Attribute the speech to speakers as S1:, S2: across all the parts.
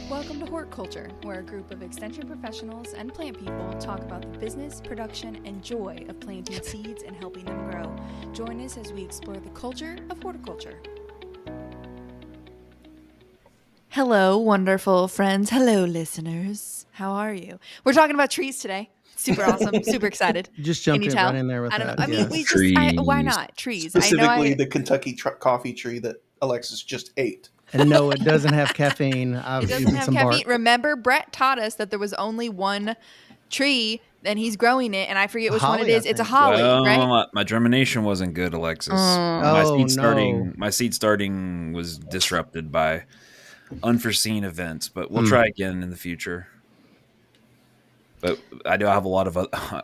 S1: Welcome to Hort Culture, where a group of extension professionals and plant people talk about the business, production, and joy of planting seeds and helping them grow. Join us as we explore the culture of horticulture. Hello, wonderful friends. Hello, listeners. How are you? We're talking about trees today. Super awesome. Super excited.
S2: Just jumped
S1: Can you tell?
S2: right in there with
S1: I don't
S2: that.
S1: know. I mean,
S2: yes.
S1: we
S3: Trees.
S1: just, why not? Trees.
S4: Specifically, the Kentucky coffee tree that Alexis just ate.
S2: And no, it doesn't have caffeine.
S1: It doesn't have caffeine. Remember, Brett taught us that there was only one tree and he's growing it, and I forget which one it is. It's a holly, right?
S3: My germination wasn't good, Alexis. My seed starting was disrupted by unforeseen events, but we'll try again in the future. But I do have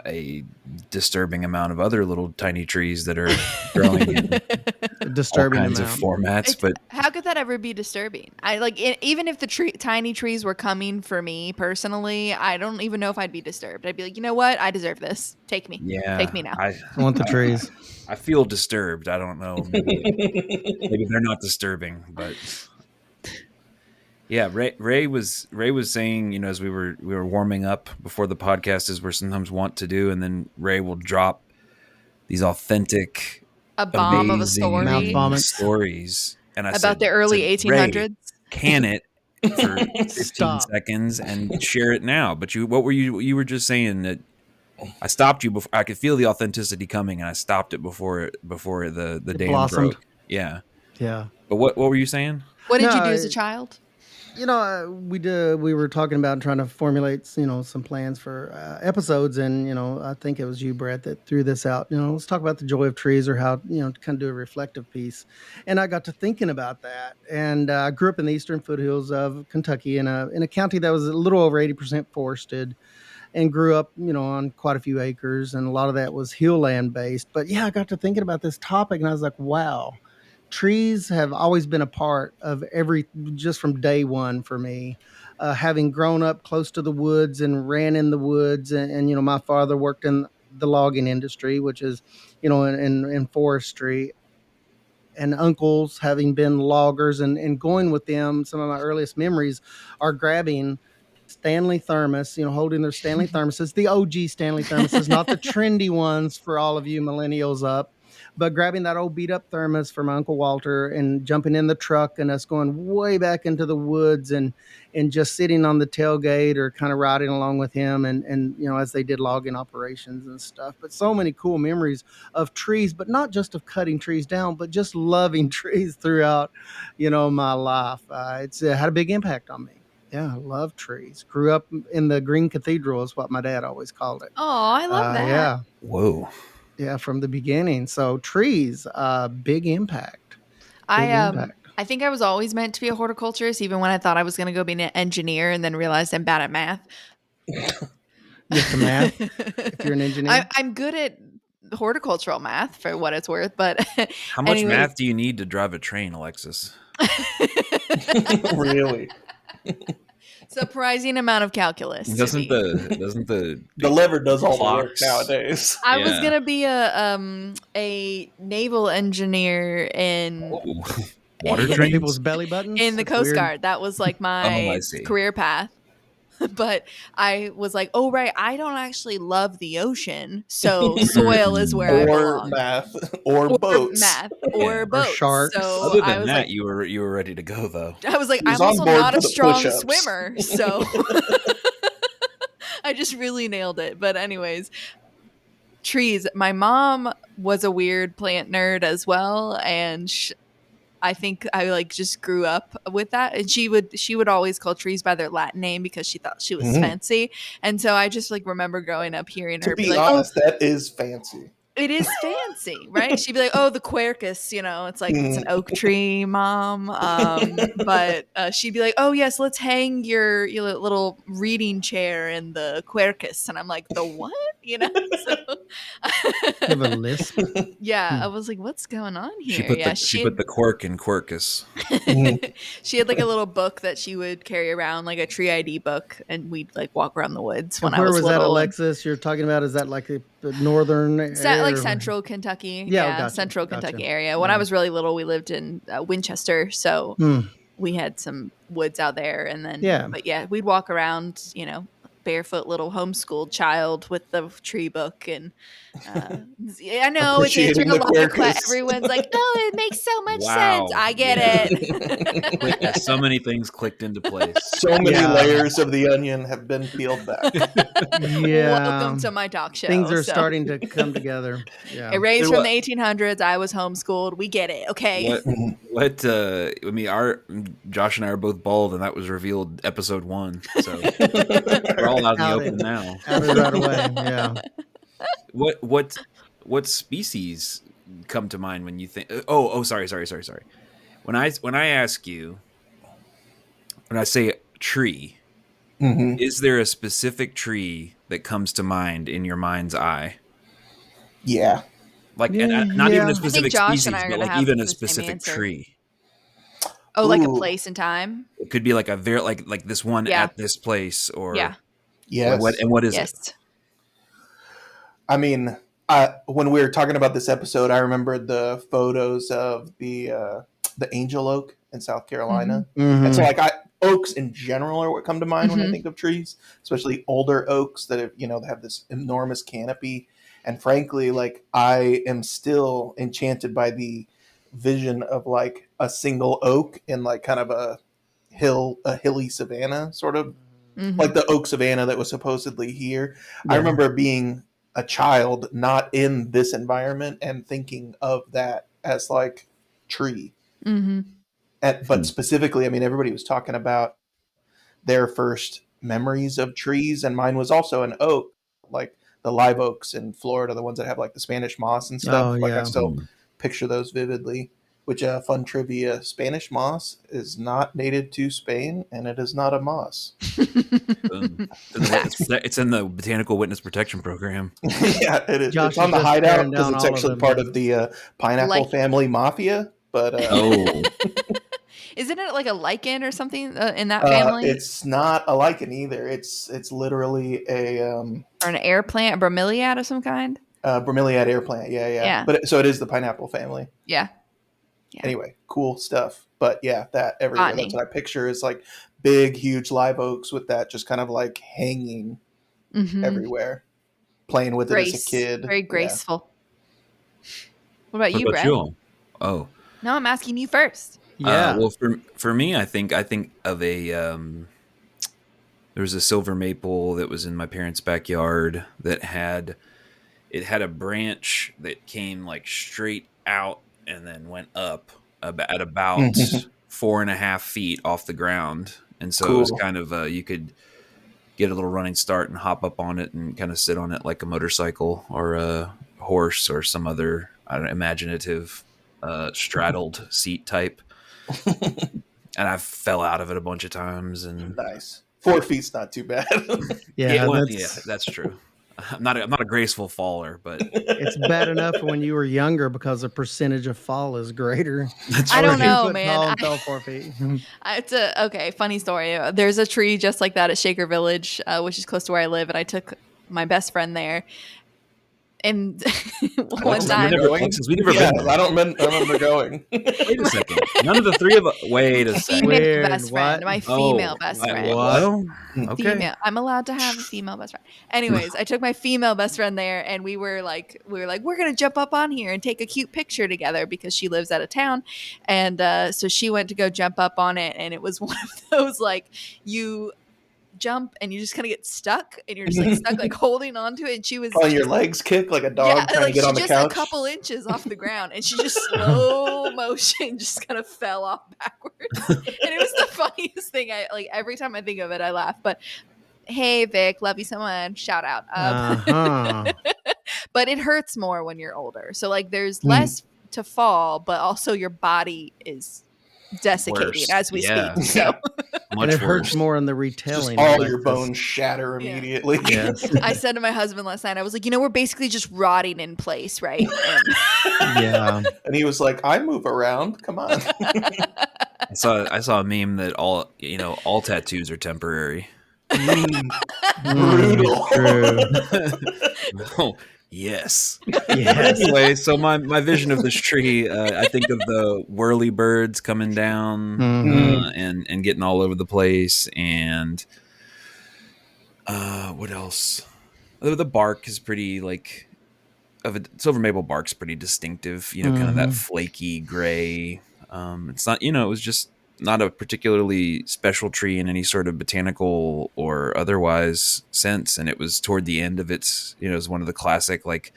S3: a disturbing amount of other little tiny trees that are growing in
S2: disturbing
S3: all kinds of formats. But
S1: how could that ever be disturbing? Even if the tiny trees were coming for me personally, I don't even know if I'd be disturbed. I'd be like, you know what? I deserve this. Take me.
S3: Yeah,
S1: take me now.
S2: I want the trees.
S3: I feel disturbed. I don't know. Maybe they're not disturbing, but. Yeah, Ray was saying, as we were warming up before the podcast, as we're sometimes want to do, and then Ray will drop these authentic,
S1: a bomb of a
S3: stories, and
S1: about the early 1800s.
S3: Ray, can it for 15 seconds and share it now? But you were just saying that I stopped you before I could feel the authenticity coming, and I stopped it before the dam
S2: blossomed.
S3: broke. Yeah. But what were you saying?
S1: What did you do as a child?
S2: We were talking about trying to formulate, some plans for episodes. And, I think it was you, Brett, that threw this out. Let's talk about the joy of trees, or how, to kind of do a reflective piece. And I got to thinking about that. And I grew up in the eastern foothills of Kentucky in a county that was a little over 80% forested, and grew up, on quite a few acres. And a lot of that was hill land based. But yeah, I got to thinking about this topic, and I was like, wow. Trees have always been a part of just from day one for me. Having grown up close to the woods and ran in the woods, and my father worked in the logging industry, which is, in forestry, and uncles having been loggers and going with them. Some of my earliest memories are grabbing Stanley thermos, holding their Stanley thermoses, the OG Stanley thermoses, not the trendy ones for all of you millennials up. But grabbing that old beat up thermos from Uncle Walter and jumping in the truck and us going way back into the woods and just sitting on the tailgate or kind of riding along with him and as they did logging operations and stuff. But so many cool memories of trees, but not just of cutting trees down, but just loving trees throughout, my life. It's had a big impact on me. Yeah, I love trees. Grew up in the Green Cathedral is what my dad always called it.
S1: Oh, I love that.
S2: Yeah.
S3: Whoa.
S2: Yeah, from the beginning. So trees, big impact.
S1: I think I was always meant to be a horticulturist, even when I thought I was going to go be an engineer, and then realized I'm bad at math.
S2: Just the math. If you're an engineer,
S1: I'm good at horticultural math for what it's worth. But
S3: how much math do you need to drive a train, Alexis?
S4: Really?
S1: Surprising amount of calculus.
S3: Doesn't the
S4: lever does all the work nowadays?
S1: I was gonna be a naval engineer in
S3: water trains,
S2: people's belly buttons
S1: in the Coast Guard. That was like my career path. But I was like, oh, right, I don't actually love the ocean, so soil is where I belong.
S4: Or boats.
S1: Or boats.
S2: Sharks.
S1: So
S3: other than that, you were ready to go, though.
S1: I was like, I'm also not a strong swimmer, so I just really nailed it. But anyways, trees. My mom was a weird plant nerd as well, and I think I just grew up with that, and she would always call trees by their Latin name because she thought she was fancy, and so I just remember growing up hearing her
S4: be like, honest, that is fancy.
S1: It is fancy, right? She'd be like, "Oh, the quercus, it's like it's an oak tree, Mom." But she'd be like, "Oh yes, let's hang your little reading chair in the quercus," and I'm like, "The what?" So,
S2: have a lisp.
S1: Yeah, I was like, "What's going on here?"
S3: She put the cork in quercus.
S1: She had a little book that she would carry around, like a tree ID book, and we'd walk around the woods when I was little.
S2: Where was that, Alexis? You're talking about? Is that like the northern area?
S1: Central Kentucky.
S2: Yeah, gotcha,
S1: Central Kentucky area. When I was really little, we lived in Winchester, so we had some woods out there, and then
S2: Yeah.
S1: but yeah, we'd walk around, barefoot little homeschooled child with the tree book, and I know it's
S4: Appreciating the
S1: Israel
S4: quirkus.
S1: everyone's like, oh, it makes so much sense.
S3: Wow.
S1: I get
S3: Yeah.
S1: it.
S3: So many things clicked into place.
S4: So many layers of the onion have been peeled back.
S1: Welcome to my talk show.
S2: Things are starting to come together. Yeah.
S1: Erased from the 1800s. I was homeschooled. We get it. Okay.
S3: I mean, Josh and I are both bald, and that was revealed episode 1. So we're all out in the open now.
S2: Outed right away. Yeah.
S3: What species come to mind when you think? Sorry. When I ask you, when I say tree, is there a specific tree that comes to mind in your mind's eye?
S4: Yeah.
S3: Like not even a specific
S1: Josh
S3: species, but like even a specific tree.
S1: Oh, like a place and time?
S3: It could be like a very like this one at this place, or
S4: Yes.
S3: What is it?
S4: I mean, when we were talking about this episode, I remembered the photos of the angel oak in South Carolina, and so like oaks in general are what come to mind when I think of trees, especially older oaks that have this enormous canopy. And frankly, like I am still enchanted by the vision of like a single oak in like kind of a hilly savanna, sort of like the oak savanna that was supposedly here. Yeah. I remember being a child not in this environment and thinking of that as like tree. But specifically, I mean, everybody was talking about their first memories of trees, and mine was also an oak, like the live oaks in Florida, the ones that have like the Spanish moss and stuff. I still picture those vividly. Which fun trivia: Spanish moss is not native to Spain, and it is not a moss.
S3: It's in the Botanical Witness Protection Program.
S4: Yeah, it is. It's on the hideout because it's actually part of the pineapple family mafia. But
S1: isn't it like a lichen or something in that family?
S4: It's not a lichen either. It's literally or
S1: an air plant, a bromeliad of some kind.
S4: Bromeliad air plant. Yeah. But so it is the pineapple family.
S1: Yeah.
S4: Anyway, cool stuff. But yeah, that everywhere. That's what I picture is like big, huge live oaks with that just kind of like hanging everywhere, playing with it as a kid.
S1: Very graceful. Yeah. What about you, Brett?
S3: Oh.
S1: No, I'm asking you first.
S2: Yeah.
S3: Well, for me, I think of a there was a silver maple that was in my parents' backyard that had a branch that came like straight out and then went up at about 4.5 feet off the ground. And so it was kind of you could get a little running start and hop up on it and kind of sit on it like a motorcycle or a horse or some other imaginative straddled seat type. And I fell out of it a bunch of times. And
S4: nice. 4 feet's not too bad.
S3: Yeah, that's true. I'm not a graceful faller, but
S2: it's bad enough when you were younger because the percentage of fall is greater.
S1: I don't know, man.
S2: Fell 4 feet.
S1: It's funny story. There's a tree just like that at Shaker Village, which is close to where I live, and I took my best friend there. And one time,
S3: we never been.
S4: I don't remember going.
S3: Wait a second. None of the three of us. Wait a second.
S1: Female best friend. My female best friend.
S3: What? Okay.
S1: Female. I'm allowed to have a female best friend. Anyways, I took my female best friend there, and we were like, we're gonna jump up on here and take a cute picture together because she lives out of town, and so she went to go jump up on it, and it was one of those like you jump and you just kind of get stuck and you're just like stuck like holding on to it, and she was
S4: on your legs kick like a dog trying to get on the couch.
S1: A couple inches off the ground, and she just slow motion just kind of fell off backwards. And it was the funniest thing. I like every time I think of it I laugh. But hey Vic, love you so much, shout out. But it hurts more when you're older, so like there's less to fall, but also your body is desiccating as we speak. So
S2: and it hurts more in the retelling.
S4: Just all your bones shatter immediately.
S2: Yes.
S1: I said to my husband last night, I was like, we're basically just rotting in place, right?
S2: Yeah.
S4: And he was like, I move around. Come on.
S3: I saw a meme that all tattoos are temporary.
S4: Brutal.
S2: True.
S3: No. Yes.
S2: Yes.
S3: But anyway, so my vision of this tree, I think of the whirly birds coming down and getting all over the place, and what else? The bark is pretty like of a silver maple bark's pretty distinctive. Kind of that flaky gray. It's not. It was just not a particularly special tree in any sort of botanical or otherwise sense, and it was toward the end of its. It was one of the classic like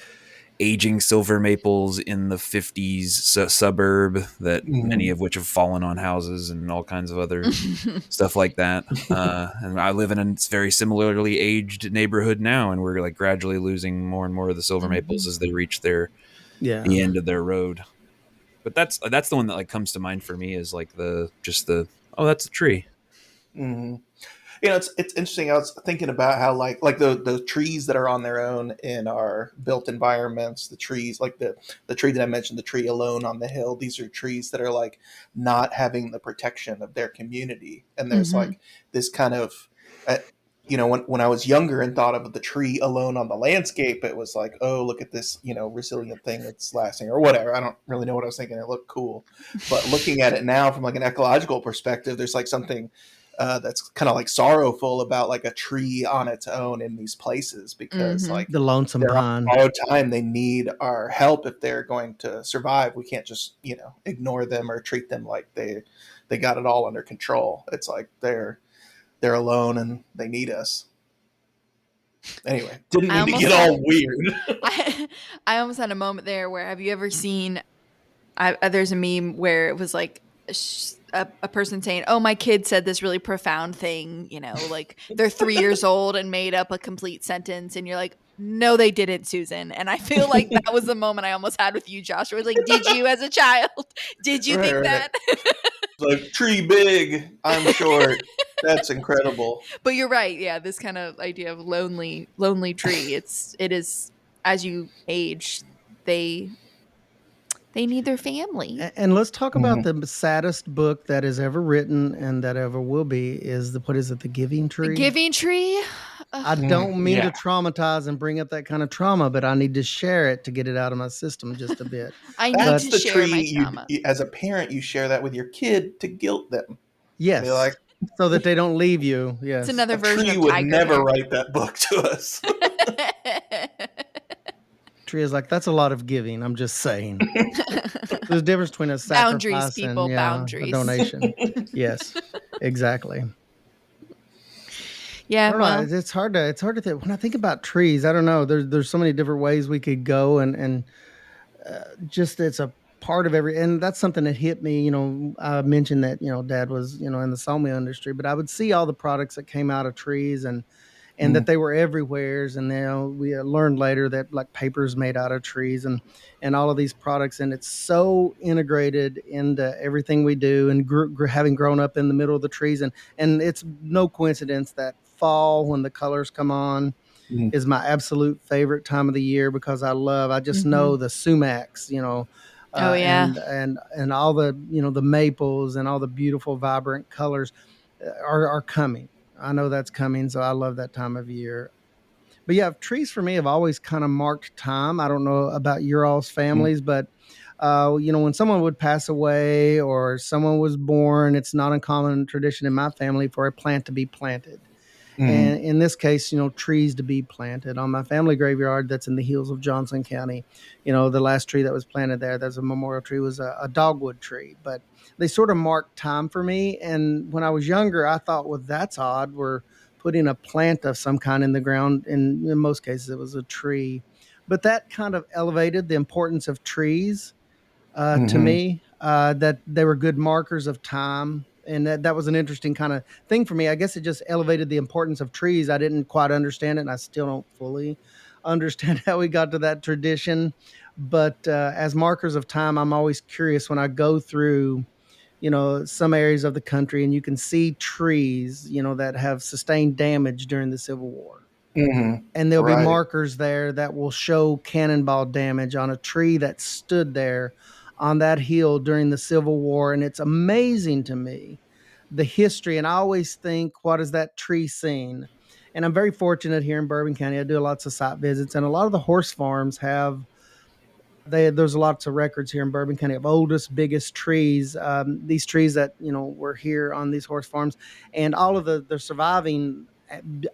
S3: aging silver maples in the 50s suburb that many of which have fallen on houses and all kinds of other stuff like that. And I live in a very similarly aged neighborhood now, and we're like gradually losing more and more of the silver maples as they reach the end of their road. But that's the one that like comes to mind for me is like that's the tree.
S4: It's interesting. I was thinking about how like the trees that are on their own in our built environments, the trees like the tree that I mentioned, the tree alone on the hill. These are trees that are like not having the protection of their community, and there's like this kind of when I was younger and thought of the tree alone on the landscape, it was like, oh, look at this resilient thing that's lasting or whatever. I don't really know what I was thinking. It looked cool, but looking at it now from like an ecological perspective, there's like something that's kind of like sorrowful about like a tree on its own in these places, because like
S2: the lonesome pine,
S4: all the time they need our help if they're going to survive. We can't just ignore them or treat them like they got it all under control. It's like they're alone and they need us. Anyway, didn't mean to get all weird.
S1: I almost had a moment there where, have you ever seen there's a meme where it was like a person saying, oh, my kid said this really profound thing, like they're 3 years old and made up a complete sentence, and you're like, no, they didn't, Susan. And I feel like that was the moment I almost had with you, Josh. It was like, did you as a child, did you think that?
S4: Like, tree big, I'm short. That's incredible.
S1: But you're right. Yeah, this kind of idea of lonely tree. It is as you age, they need their family.
S2: And let's talk about the saddest book that is ever written and that ever will be is The Giving Tree?
S1: The Giving Tree?
S2: I don't mean to traumatize and bring up that kind of trauma, but I need to share it to get it out of my system just a bit.
S4: That's the tree. As a parent, you share that with your kid to guilt them.
S2: Yes. Like, so that they don't leave you. Yes.
S1: It's another version
S4: tree
S1: of
S4: would
S1: Tiger
S4: never
S1: Bear.
S4: write that book to us.
S2: Tree is like, that's a lot of giving. I'm just saying. There's a difference between a sacrifice and a donation. Yes, exactly.
S1: Yeah,
S2: well, it's hard to think. When I think about trees, I don't know. There's so many different ways we could go, and just it's a part of and that's something that hit me. I mentioned that Dad was in the sawmill industry, but I would see all the products that came out of trees and that they were everywhere. And we learned later that like paper is made out of trees and all of these products. And it's so integrated into everything we do. And having grown up in the middle of the trees, and it's no coincidence that fall, when the colors come on, is my absolute favorite time of the year, because I just know the sumacs,
S1: oh yeah,
S2: and all the the maples and all the beautiful vibrant colors are coming. I know that's coming, so I love that time of year. But yeah, trees for me have always kind of marked time. I don't know about your all's families, but when someone would pass away or someone was born, it's not a common tradition in my family for a plant to be planted. And in this case, trees to be planted on my family graveyard that's in the hills of Johnson County. The last tree that was planted there's a memorial tree, was a dogwood tree, but they sort of marked time for me. And when I was younger, I thought, well, that's odd. We're putting a plant of some kind in the ground. And in most cases, it was a tree. But that kind of elevated the importance of trees to me, that they were good markers of time. And that was an interesting kind of thing for me. I guess it just elevated the importance of trees. I didn't quite understand it, and I still don't fully understand how we got to that tradition. But as markers of time, I'm always curious when I go through, some areas of the country, and you can see trees, that have sustained damage during the Civil War. And there'll be markers there that will show cannonball damage on a tree that stood there on that hill during the Civil War. And it's amazing to me the history. And I always think, what is that tree seen? And I'm very fortunate here in Bourbon County. I do lots of site visits, and a lot of the horse farms have there's lots of records here in Bourbon County of oldest, biggest trees. These trees that were here on these horse farms, and all of the surviving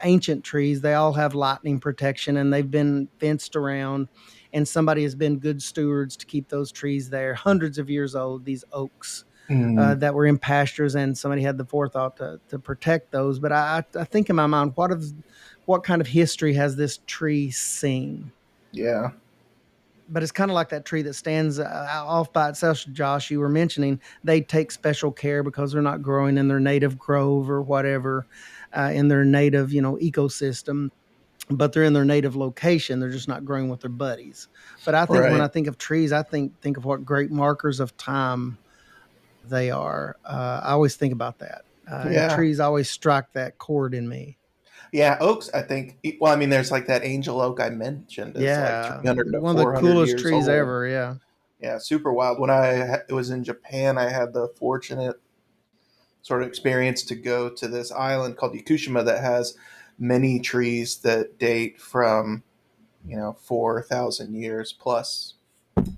S2: ancient trees, they all have lightning protection, and they've been fenced around. And somebody has been good stewards to keep those trees there, hundreds of years old. These oaks that were in pastures, and somebody had the forethought to protect those. But I think in my mind, what kind of history has this tree seen?
S4: Yeah.
S2: But it's kind of like that tree that stands off by itself, Josh, you were mentioning. They take special care because they're not growing in their native grove or whatever, in their native, ecosystem, but they're in their native location. They're just not growing with their buddies. But I think when I think of trees, I think of what great markers of time they are. I always think about that. And trees always strike that chord in me.
S4: Yeah, oaks, I think. Well, I mean, there's like that angel oak I mentioned. It's like 300 to
S2: one of the
S4: 400
S2: coolest
S4: years
S2: trees
S4: old.
S2: ever. Yeah.
S4: Yeah, super wild. When I was in Japan, I had the fortunate sort of experience to go to this island called Yakushima that has many trees that date from 4,000 years plus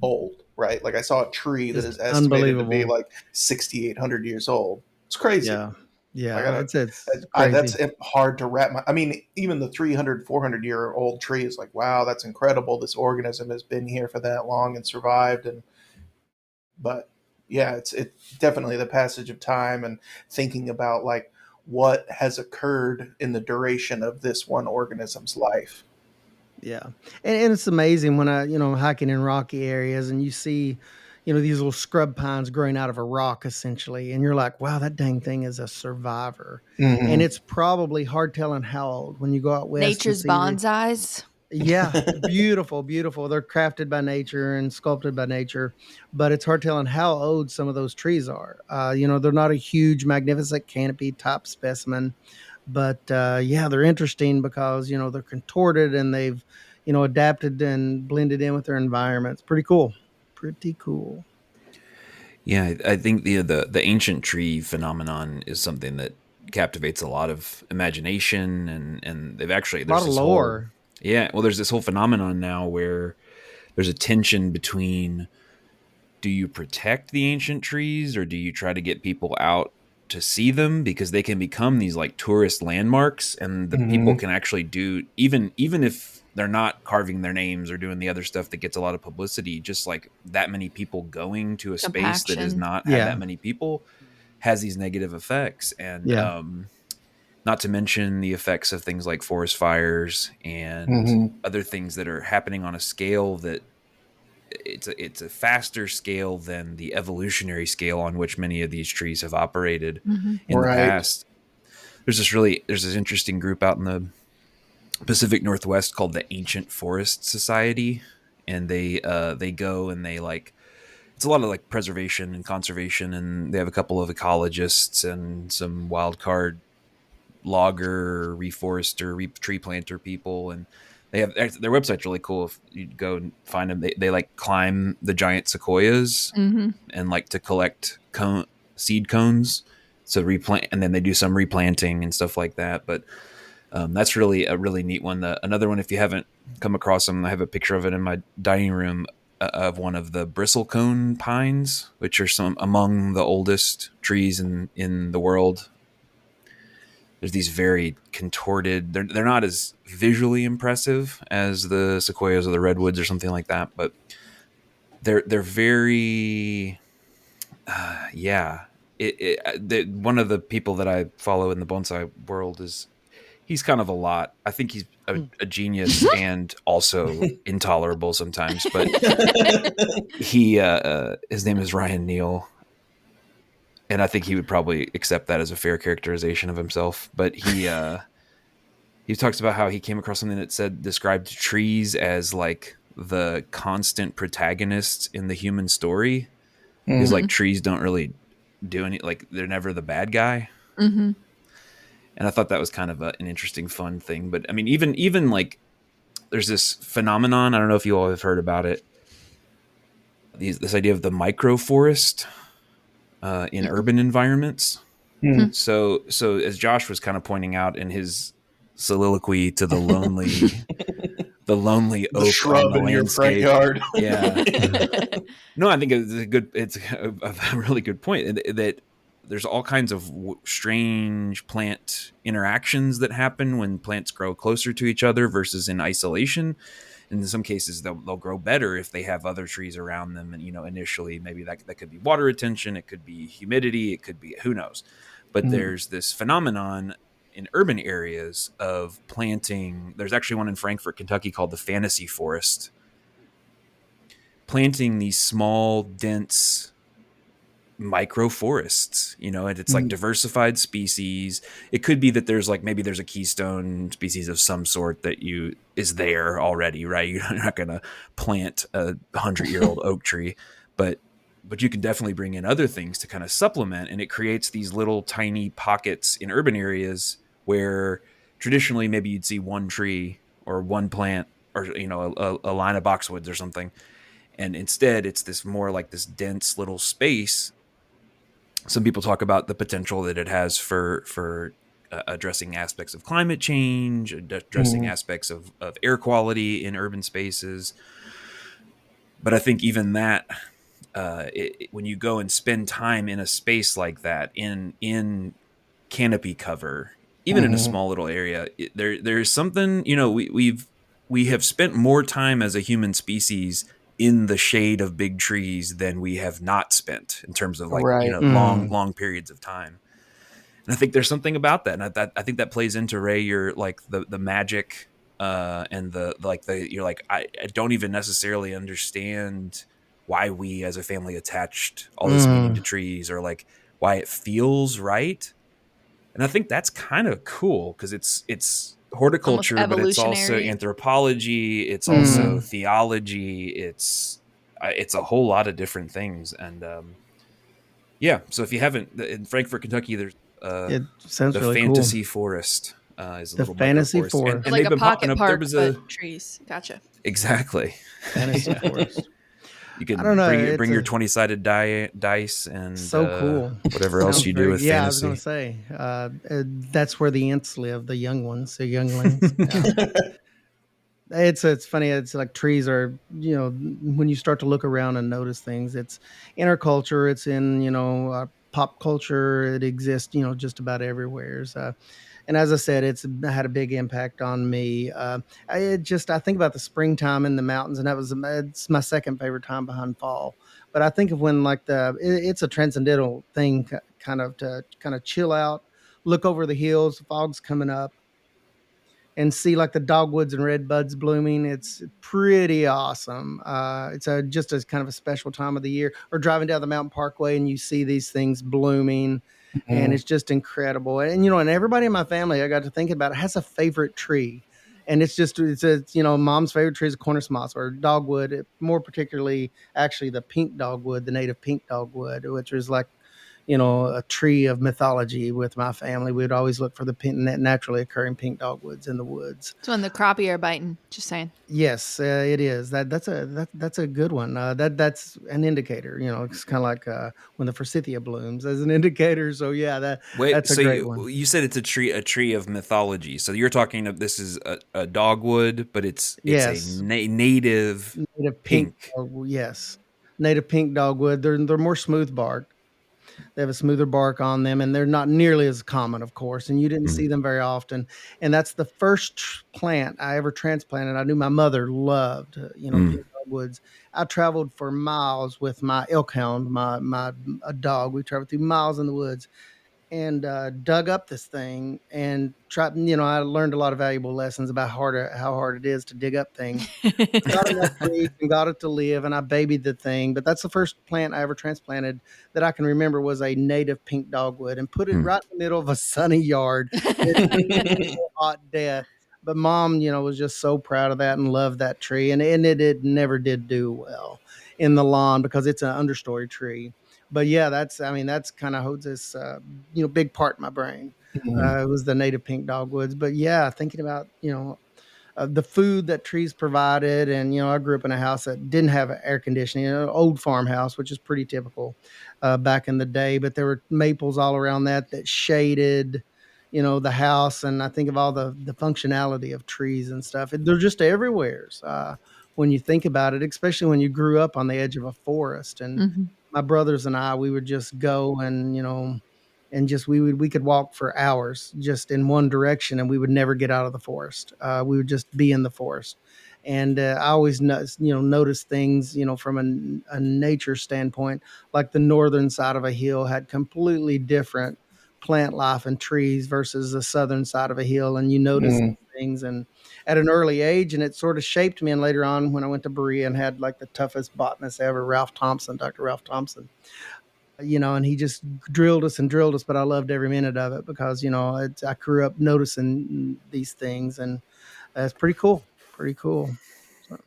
S4: old. Right? Like I saw a tree that is estimated to be like 6,800 years old. It's crazy.
S2: Yeah. Yeah, it's crazy.
S4: That's hard to wrap I mean, even the 300, 400-year-old tree is like, wow, that's incredible. This organism has been here for that long and survived. But yeah, it's definitely the passage of time and thinking about like what has occurred in the duration of this one organism's life.
S2: Yeah. And it's amazing when hiking in rocky areas and you see, these little scrub pines growing out of a rock essentially. And you're like, wow, that dang thing is a survivor. Mm-hmm. And it's probably hard telling how old when you go out west.
S1: Nature's bonsais.
S2: Yeah. Beautiful, beautiful. They're crafted by nature and sculpted by nature, but it's hard telling how old some of those trees are. They're not a huge, magnificent canopy top specimen. But they're interesting because they're contorted and they've adapted and blended in with their environment. It's pretty cool.
S3: Yeah, I think the ancient tree phenomenon is something that captivates a lot of imagination, and they've actually
S2: there's a lot of lore.
S3: There's this whole phenomenon now where there's a tension between, do you protect the ancient trees or do you try to get people out to see them, because they can become these like tourist landmarks, and the people can actually do, even if they're not carving their names or doing the other stuff that gets a lot of publicity, just like that many people going to a space that does not have that many people has these negative effects. And not to mention the effects of things like forest fires and other things that are happening on a scale that it's a faster scale than the evolutionary scale on which many of these trees have operated in the past. There's this interesting group out in the Pacific Northwest called the Ancient Forest Society, and they go and they it's a lot of like preservation and conservation, and they have a couple of ecologists and some wild card logger, reforester, tree planter people, and they have their website's really cool. If you go and find them, they like climb the giant sequoias and like to collect seed cones, so replant, and then they do some replanting and stuff like that. But that's really a really neat one. Another one, if you haven't come across them, I have a picture of it in my dining room of one of the bristlecone pines, which are some among the oldest trees in the world. There's these very contorted, they're not as visually impressive as the sequoias or the redwoods or something like that, but they're very one of the people that I follow in the bonsai world he's kind of a lot. I think he's a genius and also intolerable sometimes, but he his name is Ryan Neal. And I think he would probably accept that as a fair characterization of himself. But he talks about how he came across something that described trees as like the constant protagonists in the human story. Because like trees don't really do any, like they're never the bad guy. And I thought that was kind of an interesting, fun thing. But I mean, even like there's this phenomenon. I don't know if you all have heard about it. This idea of the microforest in urban environments.
S4: Hmm.
S3: So as Josh was kind of pointing out in his soliloquy to the lonely
S4: The
S3: oak on
S4: shrub
S3: the
S4: in your front
S3: landscape.
S4: yard.
S3: Yeah. No, I think it's a really good point that there's all kinds of strange plant interactions that happen when plants grow closer to each other versus in isolation. And in some cases, they'll grow better if they have other trees around them. And, initially, maybe that could be water retention, it could be humidity, it could be who knows. But
S4: Hmm.
S3: there's this phenomenon in urban areas of planting. There's actually one in Frankfort, Kentucky called the fantasy forest, planting these small, dense microforests, and it's like
S4: Hmm.
S3: diversified species. It could be that there's like maybe there's a keystone species of some sort that is there already, right? You're not going to plant a 100-year-old oak tree, but you can definitely bring in other things to kind of supplement, and it creates these little tiny pockets in urban areas where traditionally maybe you'd see one tree or one plant or a line of boxwoods or something, and instead it's this more like this dense little space. Some people talk about the potential that it has for addressing aspects of climate change, addressing
S4: Hmm.
S3: aspects of air quality in urban spaces. But I think even that, when you go and spend time in a space like that, in canopy cover, even in a
S4: Hmm.
S3: small little area, there's something, we have spent more time as a human species in the shade of big trees than we have not spent in terms of like,
S4: Right.
S3: long periods of time. And I think there's something about that, and I think that plays into Ray, your like the magic, and you're like, I don't even necessarily understand why we as a family attached all this meaning to trees, or like why it feels right. And I think that's kind of cool because it's
S1: Almost
S3: horticulture, but it's also
S1: evolutionary.
S3: anthropology, it's also
S4: Hmm.
S3: theology, it's a whole lot of different things. And yeah, so if you haven't, in Frankfort, Kentucky, there's
S2: It sounds
S3: the
S2: really cool.
S3: fantasy forest, is a
S2: The
S3: little micro
S2: fantasy
S3: forest, and
S2: forest.
S1: Like
S3: they've
S1: a
S3: been popping
S1: pocket
S3: up. There
S1: park,
S3: was
S1: but
S3: a
S1: trees. Gotcha.
S3: exactly.
S2: Fantasy
S3: Yeah.
S2: forest.
S3: You
S2: I don't
S3: can
S2: know.
S3: bring
S2: It's
S3: your
S2: a
S3: 20-sided dice and
S2: so cool.
S3: whatever else
S2: Sounds
S3: you do
S2: very.
S3: with
S2: Yeah, I was gonna
S3: fantasy.
S2: say. That's where the Ents live, the young ones, the younglings. Yeah. It's funny. It's like trees are, when you start to look around and notice things, it's in our culture. It's in, pop culture. It exists, just about everywhere. And as I said, it's had a big impact on me. I think about the springtime in the mountains, and it's my second favorite time behind fall. But I think of when like it's a transcendental thing, kind of to kind of chill out, look over the hills, the fog's coming up, and see like the dogwoods and red buds blooming. It's pretty awesome. It's just as kind of a special time of the year. Or driving down the mountain parkway and you see these things blooming, and
S4: Hmm.
S2: it's just incredible. And and everybody in my family, I got to thinking about it, has a favorite tree. And it's mom's favorite tree is a cornus moss or dogwood, more particularly actually the pink dogwood, the native pink dogwood, which was like a tree of mythology with my family. We'd always look for the pink, naturally occurring pink dogwoods in the woods.
S1: It's when the crappie are biting. Just saying.
S2: Yes, it is. That's a good one. That's an indicator. It's kind of like when the forsythia blooms as an indicator. So yeah,
S3: Wait,
S2: that's a
S3: so
S2: great one.
S3: you said it's a tree of mythology. So you're talking of this is a dogwood, but it's a
S2: Yes,
S3: native
S2: native pink.
S3: pink.
S2: Yes, native pink dogwood. They're more smooth bark. They have a smoother bark on them, and they're not nearly as common, of course, and you didn't
S3: Mm,
S2: see them very often. And that's the first plant I ever transplanted. I knew my mother loved,
S3: mm,
S2: pink dogwoods. I traveled for miles with my elk hound, my a dog. We traveled through miles in the woods and dug up this thing and tried. I learned a lot of valuable lessons about how hard it is to dig up things. Got enough trees and got it to live, and I babied the thing. But that's the first plant I ever transplanted that I can remember was a native pink dogwood, and put it
S3: mm,
S2: right in the middle of a sunny yard. It hot death. But mom, was just so proud of that and loved that tree. And it never did do well in the lawn because it's an understory tree. But yeah, that's kind of holds this, big part in my brain.
S4: Hmm.
S2: It was the native pink dogwoods. But yeah, thinking about, the food that trees provided. And I grew up in a house that didn't have air conditioning, an old farmhouse, which is pretty typical back in the day. But there were maples all around that shaded the house. And I think of all the functionality of trees and stuff. They're just everywhere when you think about it, especially when you grew up on the edge of a forest. And
S1: Mm-hmm.
S2: my brothers and I, we would just go and just we could walk for hours just in one direction, and we would never get out of the forest. We would just be in the forest. And I always notice things from a nature standpoint, like the northern side of a hill had completely different plant life and trees versus the southern side of a hill, and you notice
S4: Mm.
S2: these things and at an early age. And it sort of shaped me. And later on, when I went to Berea and had like the toughest botanist ever, Dr. Ralph Thompson, and he just drilled us, but I loved every minute of it because, I grew up noticing these things, and it's pretty cool. Pretty cool. So.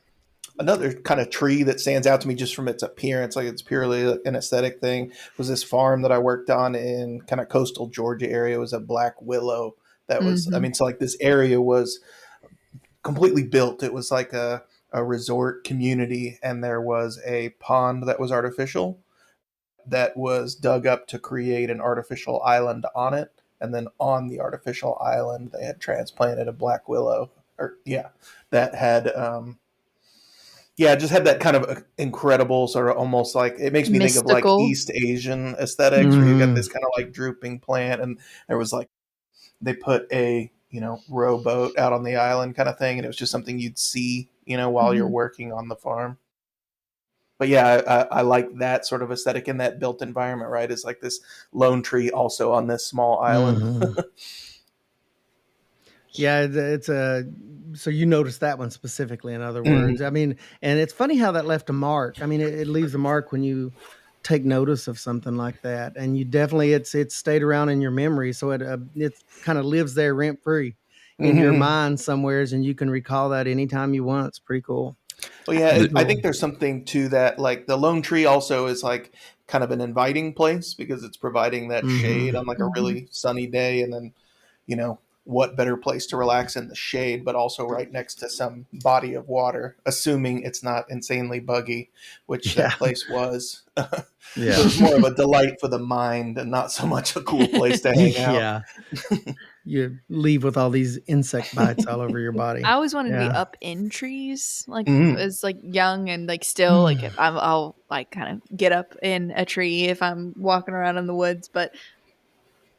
S4: Another kind of tree that stands out to me just from its appearance, like it's purely an aesthetic thing, was this farm that I worked on in kind of coastal Georgia area. It was a black willow that was, I
S1: Mm-hmm.
S4: mean, so like this area was completely built. It was like a resort community, and there was a pond that was artificial that was dug up to create an artificial island on it. And then on the artificial island, they had transplanted a black willow, or yeah, that had yeah, just had that kind of incredible sort of almost like it makes me think of like
S1: Mystical.
S4: East Asian aesthetics where you got
S2: Mm-hmm.
S4: this kind of like drooping plant, and there was like they put a rowboat out on the island kind of thing, and it was just something you'd see while you're
S1: Mm-hmm.
S4: working on the farm. But yeah, I like that sort of aesthetic in that built environment, right? It's like this lone tree also on this small island.
S2: Mm-hmm. Yeah, it's a so you noticed that one specifically, in other words. I mean, and it's funny how that left a mark. I mean, it leaves a mark when you take notice of something like that, and you definitely it's stayed around in your memory, so it kind of lives there rent free in your
S4: Mm-hmm.
S2: mind somewheres, and you can recall that anytime you want. It's pretty cool.
S4: Well, yeah,
S2: Pretty
S4: I
S2: cool.
S4: think there's something to that. Like the lone tree also is like kind of an inviting place because it's providing that shade
S2: Mm-hmm.
S4: on like a
S1: Mm-hmm.
S4: really sunny day. And then, what better place to relax in the shade, but also right next to some body of water, assuming it's not insanely buggy, which
S2: Yeah,
S4: that place was. So
S2: yeah,
S4: it's more of a delight for the mind and not so much a cool place to hang out.
S2: yeah. You leave with all these insect bites all over your
S1: I
S2: body.
S1: always wanted to be
S2: Yeah.
S1: up in trees, like
S4: Mm.
S1: as like young and like still like if I'll like kind of get up in a tree if I'm walking around in the woods. But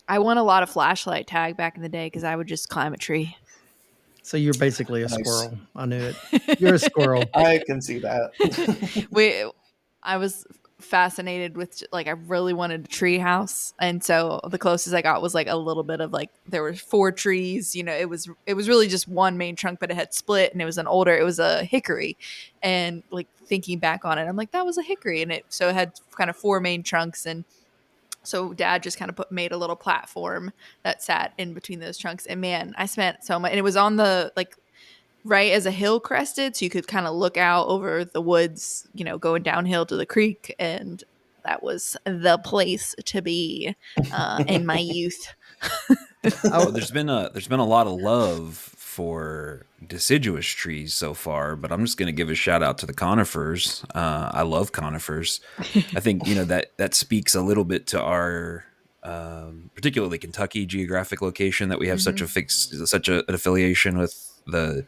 S1: I won a lot of flashlight tag back in the day because I would just climb a tree.
S2: So you're basically a
S4: Nice.
S2: squirrel. I knew it. You're a squirrel.
S4: I can see that.
S1: we I was fascinated with like I really wanted a tree house, and so the closest I got was like a little bit of like there were four trees. It was really just one main trunk, but it had split, and it was a hickory, and like thinking back on it, I'm like that was a hickory, and it had kind of four main trunks, and so dad just kind of made a little platform that sat in between those trunks, and man, I spent so much, and it was on the like right as a hill crested, so you could kind of look out over the woods, going downhill to the creek, and that was the place to be in my youth.
S3: Well, there's been a lot of love for deciduous trees so far, but I'm just going to give a shout out to the conifers. I love conifers. I think that speaks a little bit to our particularly Kentucky geographic location, that we have
S1: Mm-hmm.
S3: such an affiliation with the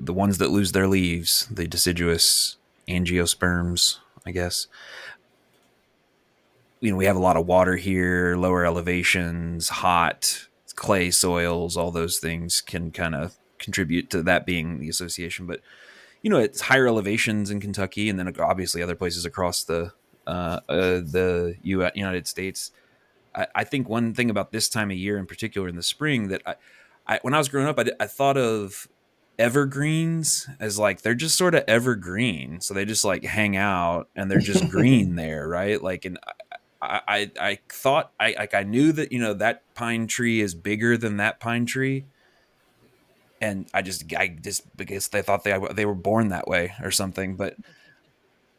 S3: ones that lose their leaves, the deciduous angiosperms, I guess. We have a lot of water here, lower elevations, hot clay soils, all those things can kind of contribute to that being the association. But it's higher elevations in Kentucky, and then obviously other places across the United States. I think one thing about this time of year in particular in the spring that I when I was growing up, I thought of evergreens as like they're just sort of evergreen, so they just like hang out and they're just green there, right? Like, and I thought I knew that that pine tree is bigger than that pine tree, and I just because they thought they were born that way or something. But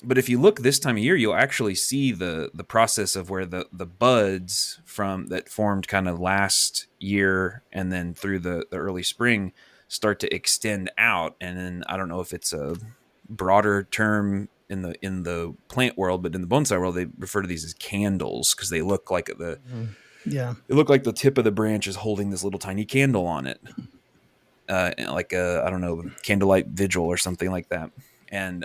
S3: But if you look this time of year, you'll actually see the process of where the buds from that formed kind of last year and then through the early spring start to extend out. And then I don't know if it's a broader term in the plant world, but in the bonsai world, they refer to these as candles because they look like they look like the tip of the branch is holding this little tiny candle on it, like a, I don't know, candlelight vigil or something like that. And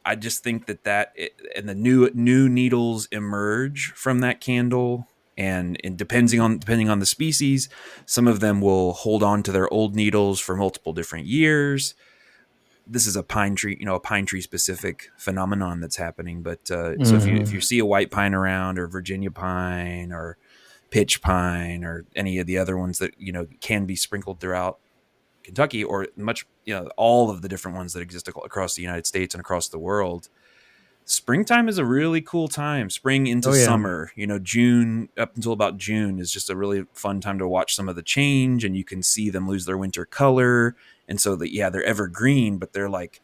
S3: I just think and the new needles emerge from that candle, and depending on the species, some of them will hold on to their old needles for multiple different years. This is a pine tree specific phenomenon that's happening. But so if you see a white pine around, or Virginia pine, or pitch pine, or any of the other ones that can be sprinkled throughout Kentucky, or all of the different ones that exist across the United States and across the world, springtime is a really cool time. Spring into summer, June up until about June is just a really fun time to watch some of the change, and you can see them lose their winter color. And so they're evergreen, but they're like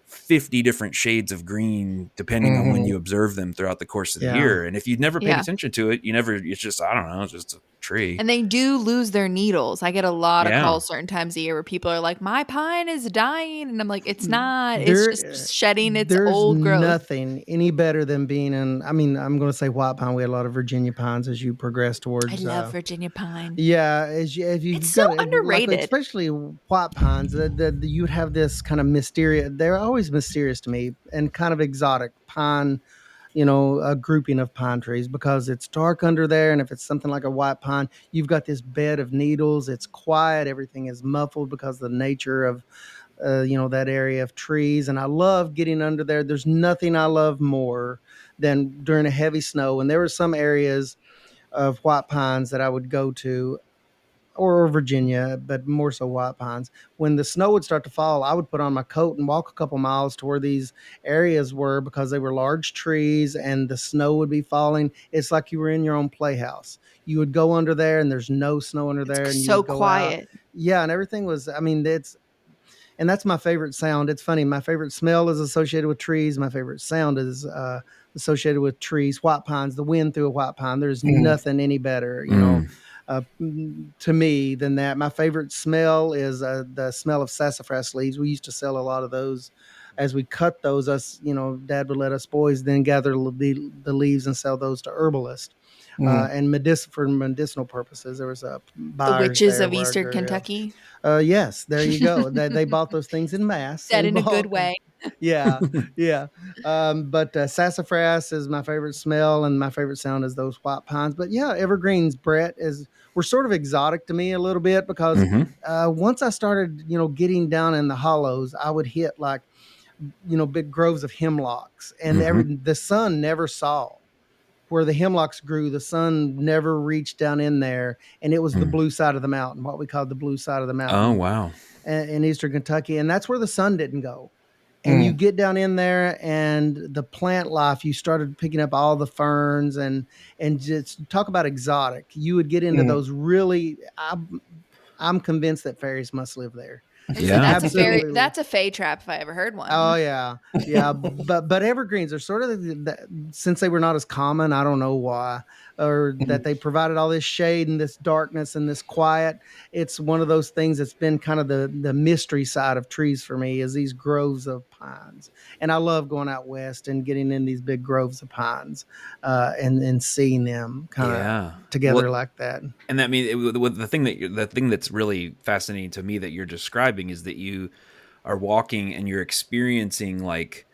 S3: 50 different shades of green depending on when you observe them throughout the course of the year. And if you've never paid attention to it, it's just, I don't know, it's just a tree.
S1: And they do lose their needles. I get a lot of calls certain times a year where people are like, my pine is dying. And I'm like, it's not. It's just shedding its old growth.
S2: There's nothing any better than being in, I'm going to say white pine. We had a lot of Virginia pines as you progress towards.
S1: I love Virginia pine.
S2: Yeah.
S1: It's so underrated.
S2: Especially white pines, you'd have this kind of mysterious, they're always mysterious to me, and kind of exotic pine, a grouping of pine trees, because it's dark under there. And if it's something like a white pine, you've got this bed of needles. It's quiet. Everything is muffled because of the nature of, that area of trees. And I love getting under there. There's nothing I love more than during a heavy snow. And there were some areas of white pines that I would go to, or Virginia, but more so white pines. When the snow would start to fall, I would put on my coat and walk a couple miles to where these areas were, because they were large trees and the snow would be falling. It's like you were in your own playhouse. You would go under there and there's no snow under there. And
S1: so
S2: you would go
S1: quiet.
S2: Out. Yeah. And everything was, and that's my favorite sound. It's funny. My favorite smell is associated with trees. My favorite sound is associated with trees, white pines, the wind through a white pine. There's nothing any better, to me than that. My favorite smell is the smell of sassafras leaves. We used to sell a lot of those. As we cut those, Dad would let us boys then gather the leaves and sell those to herbalists. And for medicinal purposes. There was a
S1: the witches of Eastern Kentucky.
S2: Yes, there you go. They bought those things in mass.
S1: Said in a good way.
S2: Yeah. But sassafras is my favorite smell, and my favorite sound is those white pines. But yeah, evergreens, Brett, were sort of exotic to me a little bit, because once I started, getting down in the hollows, I would hit like, big groves of hemlocks, and the sun never saw where the hemlocks grew. The sun never reached down in there, and it was the blue side of the mountain, what we call the blue side of the mountain.
S3: Oh, wow.
S2: In Eastern Kentucky. And that's where the sun didn't go. And you get down in there, and the plant life, you started picking up all the ferns, and just talk about exotic. You would get into those really, I'm convinced that fairies must live there.
S1: Yeah, that's a fae trap if I ever heard one.
S2: Oh yeah. but evergreens are sort of since they were not as common, I don't know why, or that they provided all this shade and this darkness and this quiet. It's one of those things that's been kind of the mystery side of trees for me, is these groves of pines. And I love going out west and getting in these big groves of pines, and seeing them kind of together like that.
S3: And that means the thing that's really fascinating to me that you're describing is that you are walking and you're experiencing like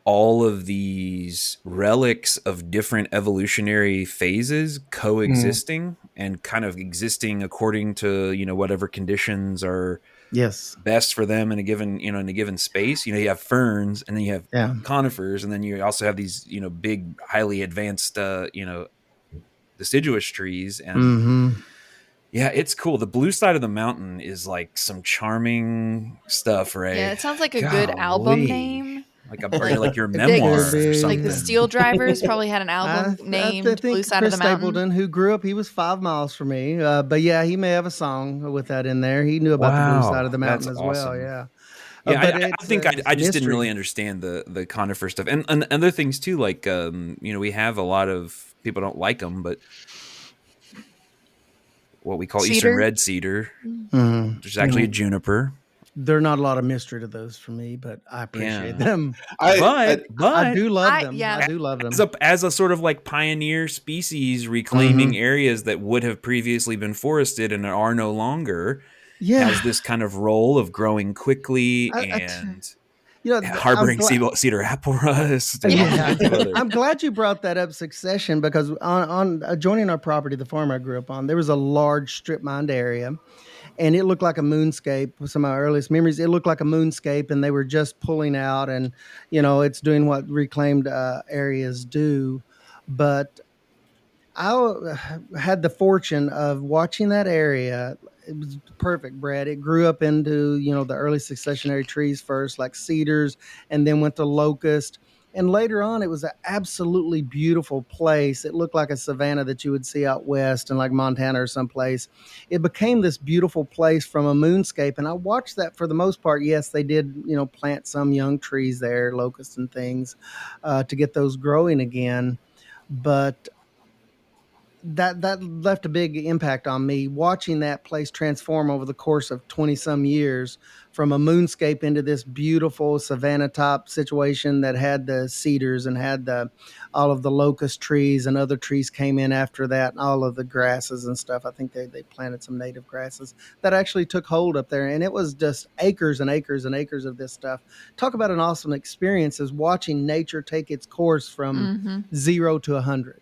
S3: all of these relics of different evolutionary phases coexisting and kind of existing according to, whatever conditions are best for them in a given space. You have ferns, and then you have conifers, and then you also have these, big, highly advanced, deciduous trees. And yeah, it's cool. The blue side of the mountain is like some charming stuff, right?
S1: Yeah, it sounds like a good album name.
S3: Like your memoir or something.
S1: Like the Steel Drivers probably had an album named Blue Side of the Mountain.
S2: Stapleton, who grew up, he was 5 miles from me. But yeah, he may have a song with that in there. He knew about the Blue Side of the Mountain as well. Yeah.
S3: Yeah,
S2: But
S3: I think
S2: it's
S3: I just didn't
S2: mystery.
S3: really understand the conifer stuff, and other things too. Like we have a lot of people don't like them, but what we call eastern
S1: Cedar.
S3: red cedar,
S2: Mhm.
S3: which is actually a juniper.
S2: There are not a lot of mystery to those for me, but I appreciate
S3: Yeah,
S2: them.
S4: I
S2: I do love them.
S1: Yeah.
S2: I do love
S3: as
S2: them.
S3: a sort of like pioneer species
S2: Hmm.
S3: reclaiming areas that would have previously been forested and are no longer, has
S2: Yeah.
S3: this kind of role of growing quickly
S2: I,
S3: and
S2: I'm
S3: harboring
S2: glad.
S3: cedar apple rust and all
S2: Yeah,
S3: kinds of other.
S2: I'm glad you brought that up, succession, because on adjoining our property, the farm I grew up on, there was a large strip mined area, and it looked like a moonscape. Some of my earliest memories, it looked like a moonscape, and they were just pulling out, and it's doing what reclaimed areas do. But had the fortune of watching that area. It was perfect, Brad. It grew up into, the early successionary trees first, like cedars, and then went to locust. And later on, it was an absolutely beautiful place. It looked like a savanna that you would see out west in like Montana or someplace. It became this beautiful place from a moonscape. And I watched that for the most part. Yes, they did, plant some young trees there, locusts and things, to get those growing again. But that left a big impact on me, watching that place transform over the course of 20 some years, from a moonscape into this beautiful savanna top situation that had the cedars and had the all of the locust trees, and other trees came in after that, and all of the grasses and stuff. I think they planted some native grasses that actually took hold up there, and it was just acres and acres and acres of this stuff. Talk about an awesome experience, is watching nature take its course from
S1: Mm-hmm.
S2: 0 to 100.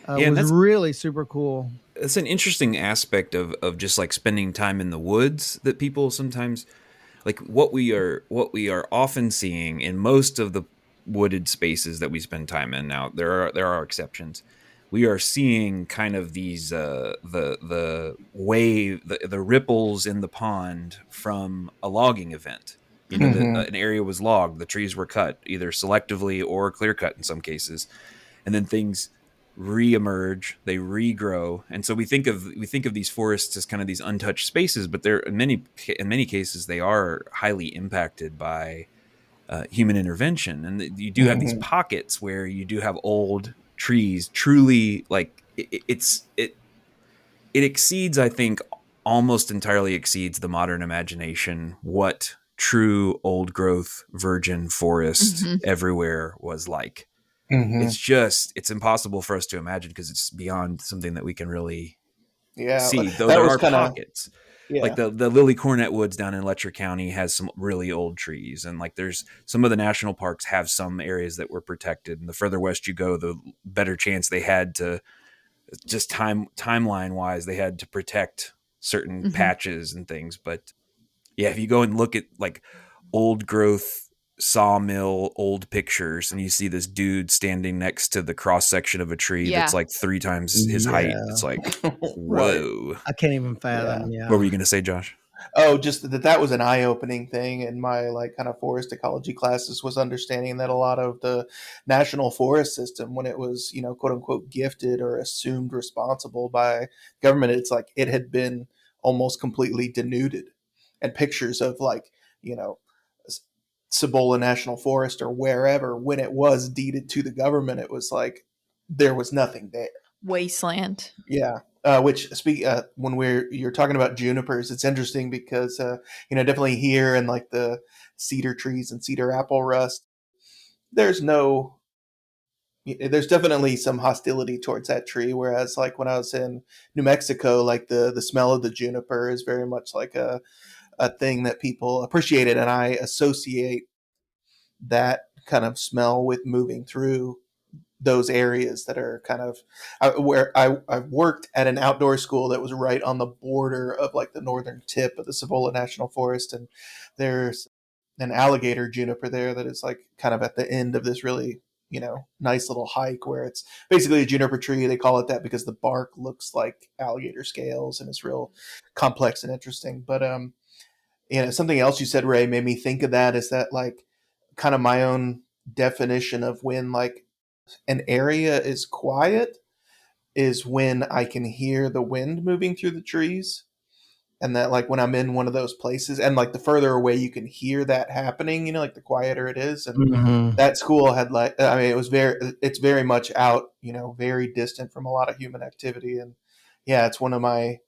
S3: Yeah, and
S2: Was really super cool.
S3: that's an interesting aspect of just like spending time in the woods that people sometimes like. What we are often seeing in most of the wooded spaces that we spend time in. Now there are exceptions. We are seeing kind of these the wave, the ripples in the pond from a logging event. An area was logged, the trees were cut either selectively or clear cut in some cases, and then things reemerge, they regrow. And so we think of these forests as kind of these untouched spaces, but they're in many cases they are highly impacted by human intervention. And you do have these pockets where you do have old trees truly, like it exceeds, I think, almost entirely exceeds the modern imagination what true old growth virgin forest
S1: Mm-hmm.
S3: everywhere was like.
S4: Mm-hmm.
S3: It's impossible for us to imagine because it's beyond something that we can really
S4: Yeah,
S3: see, though
S4: that
S3: there
S4: was
S3: are
S4: kind of
S3: pockets. Like
S4: yeah.
S3: the Lily Cornet Woods down in Letcher County has some really old trees, and like there's some of the national parks have some areas that were protected, and the further west you go, the better chance they had to, just timeline wise, they had to protect certain
S1: Mm-hmm.
S3: patches and things. But yeah, if you go and look at like old growth sawmill old pictures, and you see this dude standing next to the cross section of a tree that's
S1: Yeah.
S3: like 3 times his height,
S2: Yeah.
S3: it's like,
S4: Right.
S3: whoa.
S2: I can't even
S4: Yeah.
S2: fathom.
S3: What
S2: Yeah.
S3: were you going to say, Josh?
S4: Oh, just that was an eye-opening thing in my like kind of forest ecology classes, was understanding that a lot of the national forest system, when it was, quote unquote gifted or assumed responsible by government, it's like it had been almost completely denuded. And pictures of like, you know, Cibola National Forest or wherever, when it was deeded to the government, it was like there was nothing there.
S1: Wasteland.
S4: Yeah. Which speak when you're talking about junipers, it's interesting because definitely here in like the cedar trees and cedar apple rust, there's no there's definitely some hostility towards that tree. Whereas like when I was in New Mexico, like the smell of the juniper is very much like a thing that people appreciated, and I associate that kind of smell with moving through those areas that are kind of where I worked at an outdoor school that was right on the border of like the northern tip of the Cibola National Forest, and there's an alligator juniper there that is like kind of at the end of this really nice little hike where it's basically a juniper tree. They call it that because the bark looks like alligator scales and it's real complex and interesting. But something else you said, Ray, made me think of that, is that like kind of my own definition of when like an area is quiet is when I can hear the wind moving through the trees. and that like when I'm in one of those places, and like the further away you can hear that happening, like the quieter it is. And that school had like, I mean, it's very much out, very distant from a lot of human activity. And yeah, that's one of my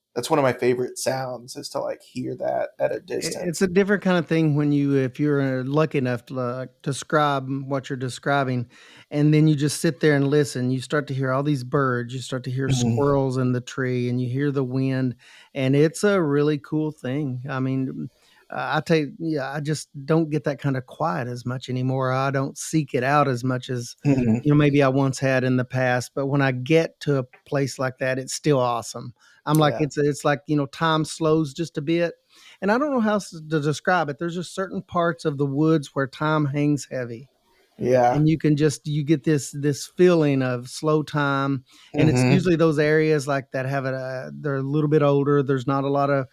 S4: favorite sounds, is to like hear that at a distance.
S2: It's a different kind of thing when if you're lucky enough to describe what you're describing, and then you just sit there and listen. You start to hear all these birds, you start to hear squirrels in the tree, and you hear the wind, and it's a really cool thing. I mean, I tell you, yeah, I just don't get that kind of quiet as much anymore. I don't seek it out as much as maybe I once had in the past. But when I get to a place like that, it's still awesome. I'm like, it's like, time slows just a bit. And I don't know how else to describe it. There's just certain parts of the woods where time hangs heavy.
S4: Yeah.
S2: And you get this feeling of slow time. And it's usually those areas like that they're a little bit older. There's not a lot of,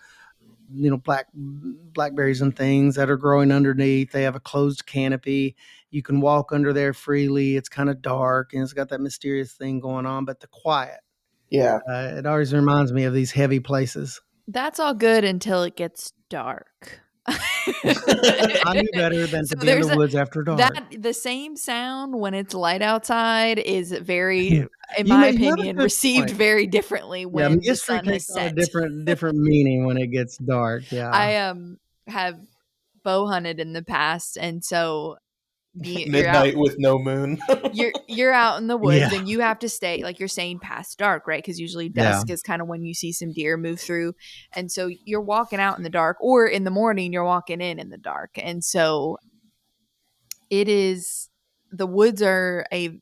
S2: blackberries and things that are growing underneath. They have a closed canopy. You can walk under there freely. It's kind of dark and it's got that mysterious thing going on, but the quiet.
S4: Yeah.
S2: It always reminds me of these heavy places.
S1: That's all good until it gets dark.
S2: I knew better than to be in the woods after dark.
S1: The same sound when it's light outside is very, in my opinion, received very differently when the sun has set.
S2: A different meaning when it gets dark. Yeah,
S1: I have bow hunted in the past, and so
S4: midnight with no moon.
S1: you're out in the woods and you have to stay, like you're saying, past dark, right? Because usually dusk is kind of when you see some deer move through, and so you're walking out in the dark, or in the morning you're walking in the dark. And so the woods are a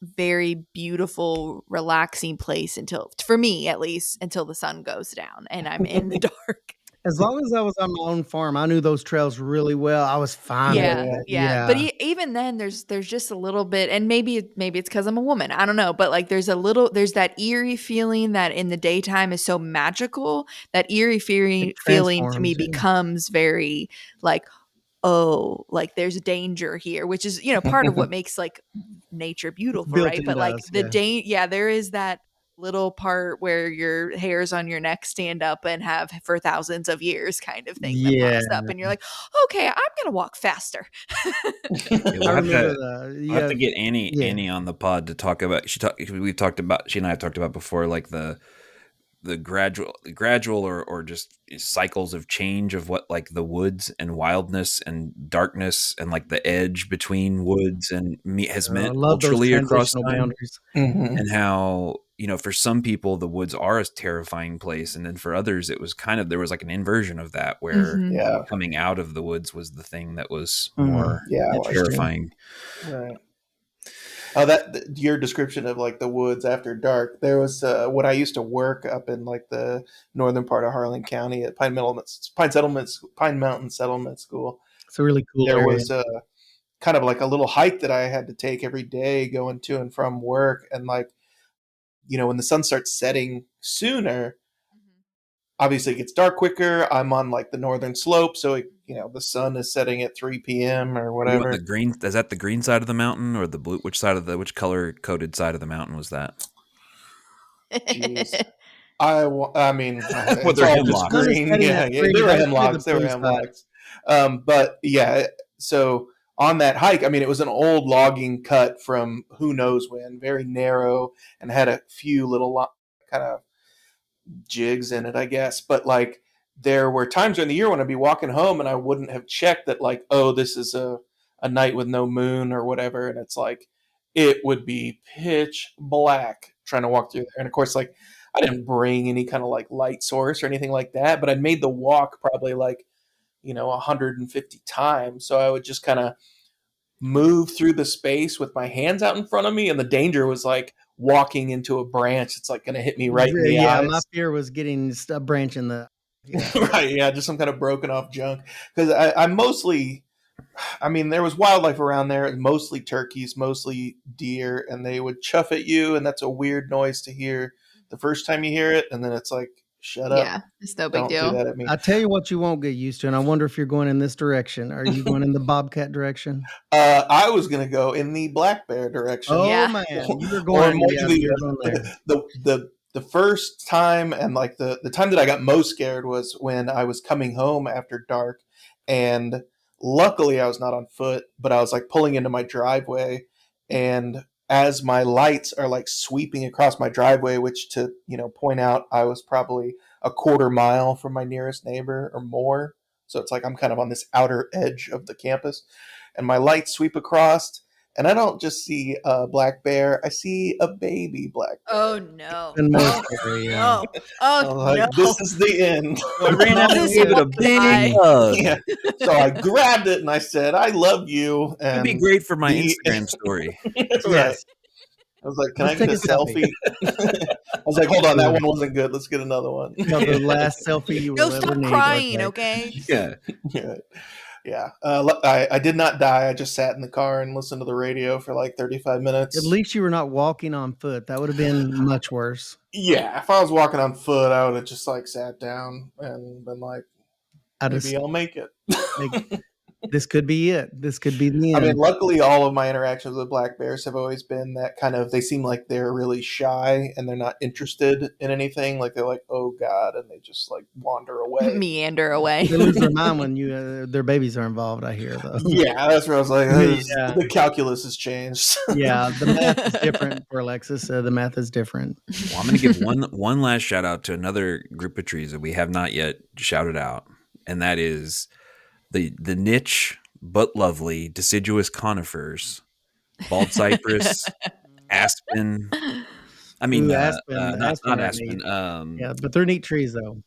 S1: very beautiful, relaxing place for me at least, until the sun goes down and I'm in the dark.
S2: As long as I was on my own farm, I knew those trails really well. I was fine with it.
S1: Yeah. But even then, there's just a little bit, and maybe it's because I'm a woman. I don't know. But like, there's that eerie feeling that in the daytime is so magical. That eerie feeling to me becomes very like, oh, like there's danger here, which is, part of what makes like nature beautiful, right? But like there is that little part where your hairs on your neck stand up and have for thousands of years kind of thing that pops up, and you're like, okay, I'm gonna walk faster.
S3: We'll have to get Annie on the pod to talk about. She and I have talked about before, like the gradual or just cycles of change of what like the woods and wildness and darkness and like the edge between woods and has meant culturally across time, boundaries. And how, for some people the woods are a terrifying place, and then for others it was there was like an inversion of that, where coming out of the woods was the thing that was more terrifying.
S4: Right. Oh, your description of like the woods after dark. There was when I used to work up in like the northern part of Harlan County at Pine Mountain Settlement School.
S2: It's a really cool area.
S4: There was kind of like a little hike that I had to take every day going to and from work, and like, when the sun starts setting sooner, obviously it gets dark quicker. I'm on like the northern slope, so the sun is setting at 3 p.m. or whatever.
S3: The green, is that the green side of the mountain or the blue? Which color coded side of the mountain was that?
S4: Jeez. I mean, it's all just green. Yeah, they were hemlocks. But yeah, so on that hike, I mean, it was an old logging cut from who knows when, very narrow, and had a few little kind of jigs in it, I guess. But like, there were times during the year when I'd be walking home and I wouldn't have checked that, like, oh, this is a night with no moon or whatever. And it's like, it would be pitch black trying to walk through there. And of course, like, I didn't bring any kind of like light source or anything like that, but I'd made the walk probably like, 150 times. So I would just kind of move through the space with my hands out in front of me. And the danger was like walking into a branch. It's like going to hit me right in the eyes.
S2: Yeah, my fear was getting a branch in the...
S4: Right, yeah, just some kind of broken off junk. Because I mostly... I mean, there was wildlife around there, mostly turkeys, mostly deer, and they would chuff at you, and that's a weird noise to hear the first time you hear it, and then it's like, shut up.
S1: Yeah, it's no big deal.
S4: Do that at me.
S2: I tell you what you won't get used to, and I wonder if you're going in this direction. Are you going in the bobcat direction?
S4: I was going to go in the black bear direction.
S2: Oh, man. You were going,
S4: the the first time and like the time that I got most scared was when I was coming home after dark, and luckily I was not on foot, but I was like pulling into my driveway, and as my lights are like sweeping across my driveway, which to point out, I was probably a quarter mile from my nearest neighbor or more, so it's like I'm kind of on this outer edge of the campus, and my lights sweep across, and I don't just see a black bear, I see a baby black bear.
S1: Oh no!
S2: And more
S1: Oh
S2: scary,
S1: no!
S4: I
S1: Oh
S4: was like,
S1: no!
S4: this is the end.
S3: So I ran out and
S1: This
S3: gave it a
S1: one
S3: big
S1: guy.
S3: hug.
S4: Yeah. So I grabbed it and I said, I love you.
S3: It'd be
S4: And
S3: great for my
S4: the-
S3: Instagram story.
S4: right.
S2: Yes.
S4: I was like, can
S2: Let's
S4: I get a
S2: take a selfie.
S4: selfie? I was like, hold on, that one wasn't good. Let's get another one.
S2: The last selfie you will
S1: No,
S2: ever
S1: stop
S2: need.
S1: crying, okay?
S3: Yeah.
S4: Yeah. Yeah. I did not die. I just sat in the car and listened to the radio for like 35 minutes.
S2: At least you were not walking on foot. That would have been much worse.
S4: Yeah. If I was walking on foot, I would have just like sat down and been like, maybe I'll make it.
S2: This could be it. This could be the
S4: I
S2: end.
S4: mean, luckily, all of my interactions with black bears have always been that kind of. They seem like they're really shy and they're not interested in anything. Like they're like, "Oh God," and they just like wander away,
S1: meander away.
S2: They lose their mind when their babies are involved. I hear though.
S4: Yeah, that's where I was like,
S2: Yeah.
S4: the calculus has changed.
S2: Yeah, the math is different for Alexis. The math is different.
S3: Well, I'm going to give one last shout out to another group of trees that we have not yet shouted out, and that is the niche but lovely deciduous conifers, bald cypress, aspen. I mean,
S2: aspen,
S3: not
S2: are
S3: aspen.
S2: neat. Yeah, but they're neat trees though.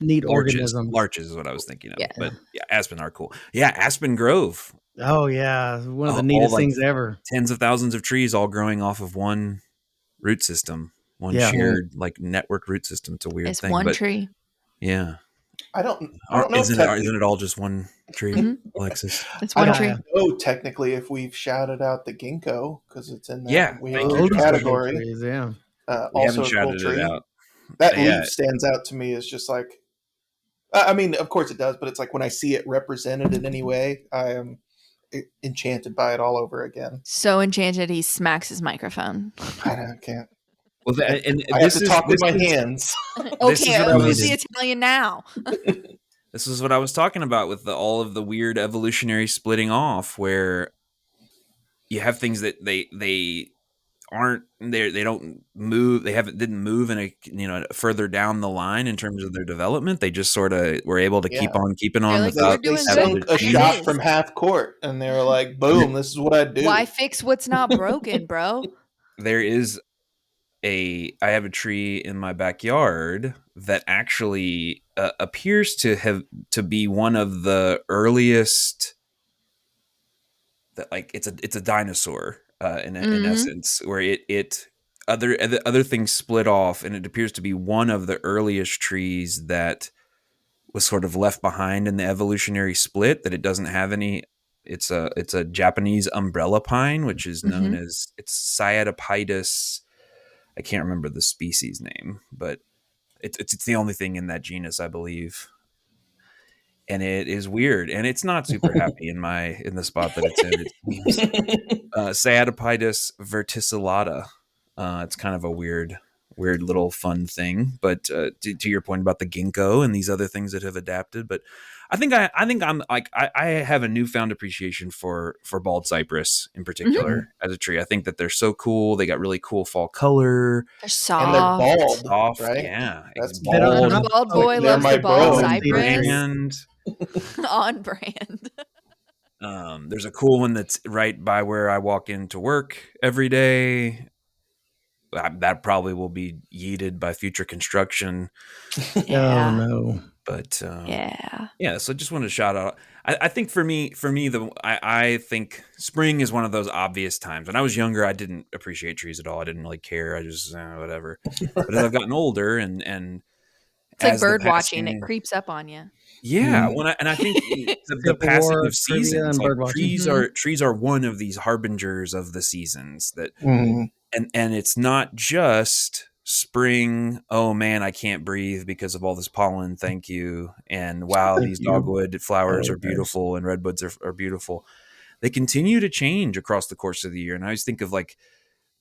S2: Neat organisms.
S3: Larches is what I was thinking of.
S1: Yeah.
S3: But yeah, aspen are cool. Yeah, Aspen Grove.
S2: Oh yeah, one of the neatest things ever.
S3: Tens of thousands of trees all growing off of one root system, one
S2: Yeah.
S3: shared like network root system. It's a weird
S1: It's
S3: thing.
S1: one
S3: but
S1: tree.
S3: Yeah.
S4: I don't know.
S3: Isn't it all just one tree, Alexis?
S1: It's one tree.
S4: I don't know technically if we've shouted out the ginkgo because it's in that
S3: thank
S4: weird
S3: you.
S4: category.
S2: Trees, yeah.
S3: We
S4: Also
S3: haven't
S4: a cool
S3: shouted
S4: tree.
S3: it out.
S4: That leaf stands out to me as just like, I mean, of course it does, but it's like when I see it represented in any way, I am enchanted by it all over again.
S1: So enchanted, he smacks his microphone.
S4: I can't.
S3: Well,
S4: I have to talk with my hands.
S1: Okay, who's the Italian now?
S3: This is what I was talking about with all of the weird evolutionary splitting off, where you have things that they aren't there, they don't move, didn't move in a further down the line in terms of their development. They just sort of were able to keep on keeping on without.
S4: They sunk a shot from half court, and they were like, "Boom! This is what I do."
S1: Why fix what's not broken, bro?
S3: There is I have a tree in my backyard that actually appears to be one of the earliest. That like it's a dinosaur in essence, where it other things split off, and it appears to be one of the earliest trees that was sort of left behind in the evolutionary split. That it doesn't have any. It's a Japanese umbrella pine, which is known as Cyadopidus. I can't remember the species name, but it's the only thing in that genus, I believe. And it is weird, and it's not super happy in the spot that it's in. It's Cyadopidus verticillata. It's kind of a weird little fun thing. But to your point about the ginkgo and these other things that have adapted, but I think I'm like I have a newfound appreciation for bald cypress in particular as a tree. I think that they're so cool. They got really cool fall color.
S1: They're soft.
S4: And they're bald.
S3: Soft,
S4: right?
S3: yeah.
S4: That's
S3: bald.
S1: The bald boy loves the bald cypress. On brand.
S3: There's a cool one that's right by where I walk into work every day. That probably will be yeeted by future construction.
S2: Yeah. Oh no!
S3: But
S1: yeah.
S3: So just wanted to shout out. I think for me, I think spring is one of those obvious times. When I was younger, I didn't appreciate trees at all. I didn't really care. I just whatever. But as I've gotten older, and
S1: it's like bird watching. It creeps up on you.
S3: Yeah, I think the passing of seasons, like trees are one of these harbingers of the seasons that. And it's not just spring. Oh man, I can't breathe because of all this pollen. Thank you. And wow, these dogwood flowers are beautiful, and redwoods are beautiful. They continue to change across the course of the year. And I always think of like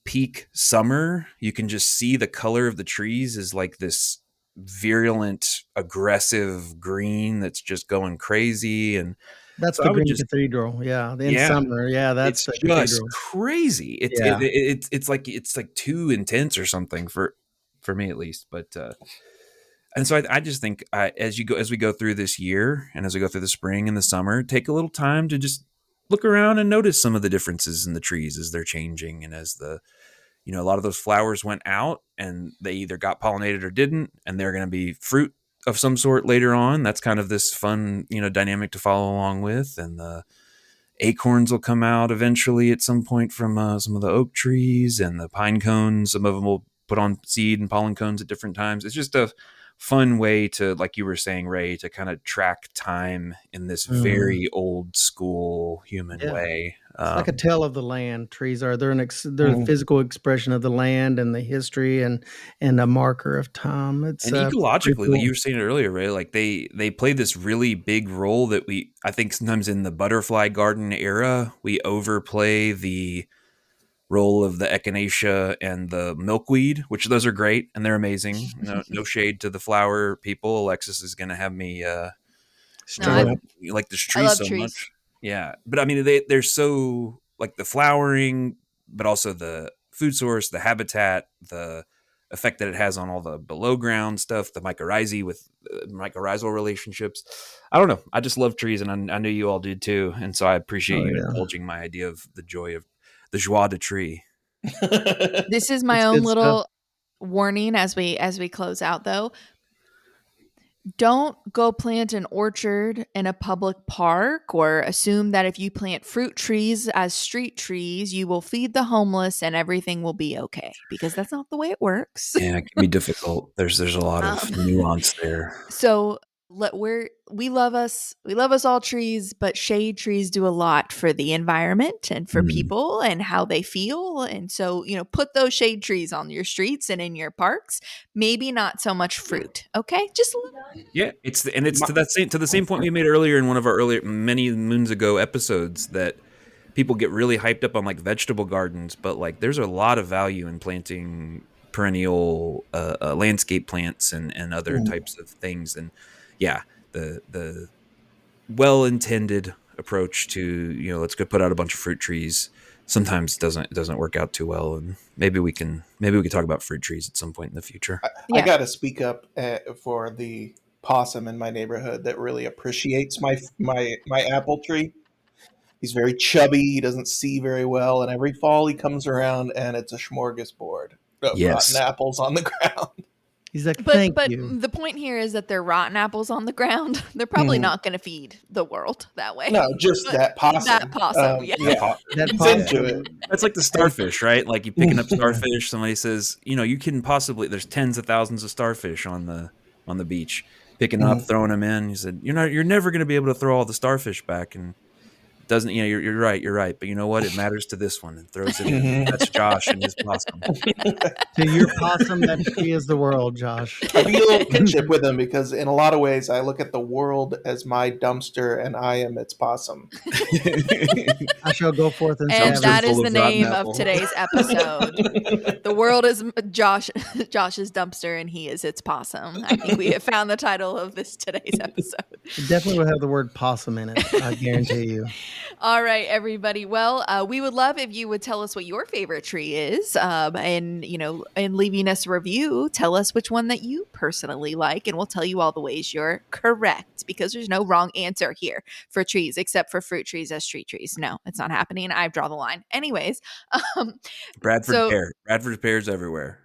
S3: peak summer, you can just see the color of the trees is like this virulent, aggressive green that's just going crazy. And
S2: That's
S3: so
S2: the
S3: I would
S2: Green
S3: just,
S2: Cathedral. Yeah, in
S3: yeah,
S2: summer. Yeah, that's
S3: it's
S2: the
S3: just
S2: cathedral.
S3: crazy.
S2: Yeah.
S3: It's like too intense or something for me at least. But and so I just think as we go through this year and as we go through the spring and the summer, take a little time to just look around and notice some of the differences in the trees as they're changing, and as a lot of those flowers went out and they either got pollinated or didn't, and they're going to be fruit of some sort later on. That's kind of this fun, dynamic to follow along with. And the acorns will come out eventually at some point from some of the oak trees, and the pine cones. Some of them will put on seed and pollen cones at different times. It's just a fun way to, like you were saying, Ray, to kind of track time in this very old school human way.
S2: It's like a tale of the land. Trees are they're a physical expression of the land and the history and a marker of time. It's
S3: and
S2: pretty
S3: ecologically, like
S2: cool.
S3: you were saying it earlier, Ray, like they play this really big role that I think sometimes in the butterfly garden era, we overplay the role of the echinacea and the milkweed, which those are great and they're amazing. No shade to the flower people. Alexis is going to have me
S1: No,
S3: you like this
S1: I
S3: tree
S1: love
S3: so
S1: trees.
S3: much. Yeah, but I mean they're so, like, the flowering, but also the food source, the habitat, the effect that it has on all the below ground stuff, the mycorrhizae with mycorrhizal relationships. I don't know. I just love trees, and I knew you all did too. And so I appreciate
S2: Oh
S3: you
S2: yeah,
S3: indulging my idea of the joy of the joie de tree.
S1: This is my
S2: it's
S1: own
S2: good stuff.
S1: little warning as we close out though. Don't go plant an orchard in a public park or assume that if you plant fruit trees as street trees, you will feed the homeless and everything will be okay, because that's not the way it works.
S3: Yeah, it can be difficult. There's a lot of
S1: Um,
S3: nuance there.
S1: so we love us all trees, but shade trees do a lot for the environment and for
S3: Mm.
S1: people and how they feel. And so, put those shade trees on your streets and in your parks. Maybe not so much fruit. Okay, just a little.
S3: Yeah, it's to the same point we made earlier in one of our earlier many moons ago episodes, that people get really hyped up on like vegetable gardens, but like there's a lot of value in planting perennial landscape plants and other types of things. And yeah, the well intended approach to, let's go put out a bunch of fruit trees sometimes doesn't work out too well. And maybe we can talk about fruit trees at some point in the future.
S4: I got to speak up for the possum in my neighborhood that really appreciates my apple tree. He's very chubby. He doesn't see very well, and every fall he comes around, and it's a smorgasbord of rotten
S3: Yes.
S4: apples on the ground.
S2: He's like,
S1: But
S2: thank you.
S1: the point here is that they're rotten apples on the ground. They're probably not going to feed the world that way.
S4: No, just
S1: But
S4: that possum.
S1: That possum, yeah.
S2: That
S4: He's
S2: possum.
S4: into it.
S3: That's like the starfish, right? Like you picking up starfish. Somebody says, you can possibly, there's tens of thousands of starfish on the beach. Picking up, throwing them in. You said, you're never going to be able to throw all the starfish back. And doesn't, you're right. But you know what? It matters to this one, and throws it in. That's Josh and his possum.
S2: To your possum, that tree is the world, Josh.
S4: I feel a little kinship with him because in a lot of ways I look at the world as my dumpster and I am its possum.
S2: I shall go forth and
S1: And
S2: savage.
S1: that is the
S3: full of rotten
S1: name of
S3: apple.
S1: today's episode. The world is Josh's dumpster, and he is its possum. I think we have found the title of today's episode.
S2: It definitely will have the word possum in it. I guarantee you.
S1: All right, everybody. Well, we would love if you would tell us what your favorite tree is, and leaving us a review. Tell us which one that you personally like, and we'll tell you all the ways you're correct, because there's no wrong answer here for trees, except for fruit trees as street trees. No, it's not happening. I draw the line. Anyways,
S3: Bradford pear. Bradford pears everywhere.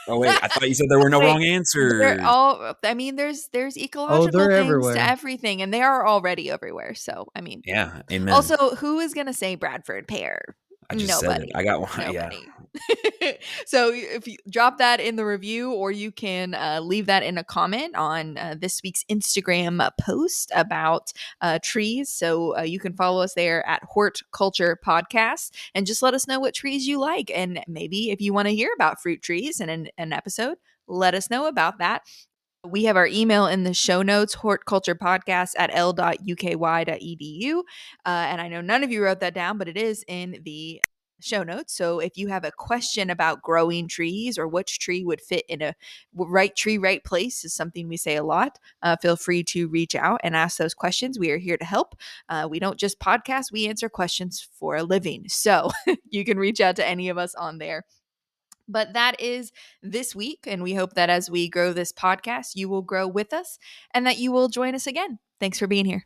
S3: Oh wait, I thought you said there were no wrong answers.
S1: They're all. I mean, there's ecological things
S2: everywhere.
S1: to everything, and they are already everywhere. So, I mean,
S3: Yeah, amen.
S1: Also, who is going to say Bradford pear?
S3: I just
S1: Nobody.
S3: said it. I got one.
S1: Nobody.
S3: Yeah.
S1: So if you drop that in the review, or you can leave that in a comment on this week's Instagram post about trees. So you can follow us there at Hort Culture Podcast, and just let us know what trees you like. And maybe if you want to hear about fruit trees in an episode, let us know about that. We have our email in the show notes, hortculturepodcast@l.uky.edu. And I know none of you wrote that down, but it is in the show notes. So if you have a question about growing trees or which tree would fit in a right tree, right place is something we say a lot. Feel free to reach out and ask those questions. We are here to help. We don't just podcast, we answer questions for a living. So you can reach out to any of us on there. But that is this week. And we hope that as we grow this podcast, you will grow with us and that you will join us again. Thanks for being here.